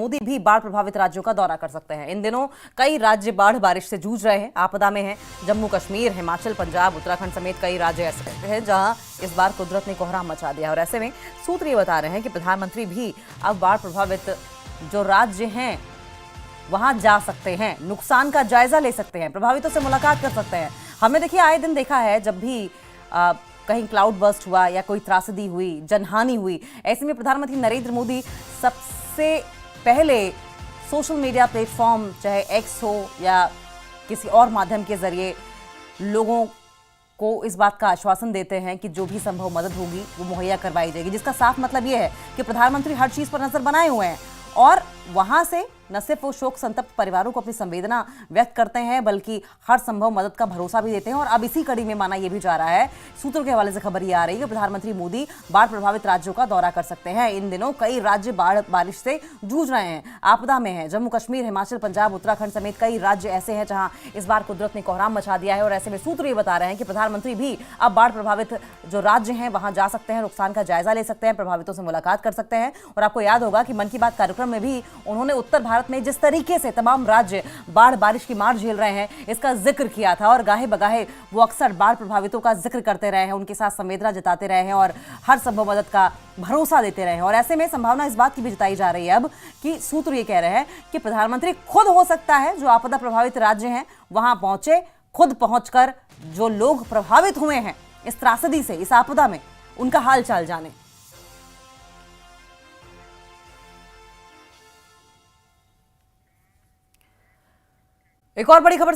मोदी भी बाढ़ प्रभावित राज्यों का दौरा कर सकते हैं। इन दिनों कई राज्य बाढ़ बारिश से जूझ रहे हैं, आपदा में हैं। जम्मू कश्मीर, हिमाचल, पंजाब, उत्तराखंड समेत कई राज्य ऐसे हैं जहां इस बार कुदरत ने कोहराम मचा दिया। और ऐसे में सूत्र ये बता रहे हैं कि प्रधानमंत्री भी अब बाढ़ प्रभावित जो राज्य हैं वहां जा सकते हैं, नुकसान का जायजा ले सकते हैं, प्रभावितों से मुलाकात कर सकते हैं। हमने देखिए आए दिन देखा है जब भी कहीं क्लाउड बर्स्ट हुआ या कोई त्रासदी हुई, जनहानि हुई, ऐसे में प्रधानमंत्री नरेंद्र मोदी सबसे पहले सोशल मीडिया प्लेटफॉर्म चाहे एक्स हो या किसी और माध्यम के जरिए लोगों को इस बात का आश्वासन देते हैं कि जो भी संभव मदद होगी वो मुहैया करवाई जाएगी, जिसका साफ मतलब ये है कि प्रधानमंत्री हर चीज पर नजर बनाए हुए हैं और वहां से न सिर्फ वो शोक संतप्त परिवारों को अपनी संवेदना व्यक्त करते हैं बल्कि हर संभव मदद का भरोसा भी देते हैं। और अब इसी कड़ी में माना यह भी जा रहा है, सूत्रों के हवाले से खबर ये आ रही है कि प्रधानमंत्री मोदी बाढ़ प्रभावित राज्यों का दौरा कर सकते हैं। इन दिनों कई राज्य बाढ़ बारिश से जूझ रहे हैं, आपदा में हैं। जम्मू कश्मीर, हिमाचल, पंजाब, उत्तराखंड समेत कई राज्य ऐसे हैं जहां इस बार कुदरत ने कोहराम मचा दिया है। और ऐसे में सूत्र ये बता रहे हैं कि प्रधानमंत्री भी अब बाढ़ प्रभावित जो राज्य हैं वहां जा सकते हैं, नुकसान का जायजा ले सकते हैं, प्रभावितों से मुलाकात कर सकते हैं। और आपको याद होगा कि मन की बात कार्यक्रम में भी उन्होंने उत्तर भारत में जिस तरीके से तमाम राज्य बाढ़ बारिश की मार झेल रहे हैं इसका जिक्र किया था और गाहे बगाहे वो अक्सर बाढ़ प्रभावितों का जिक्र करते रहे हैं, उनके साथ संवेदना जताते रहे हैं और हर संभव मदद का भरोसा देते रहे हैं। और ऐसे में संभावना इस बात की भी जताई जा रही है अब कि सूत्र ये कह रहे हैं कि प्रधानमंत्री खुद हो सकता है जो आपदा प्रभावित राज्य हैं वहां पहुंचे, खुद पहुंचकर जो लोग प्रभावित हुए हैं इस त्रासदी से, इस आपदा में, उनका हाल चाल जाने। एक और बड़ी खबर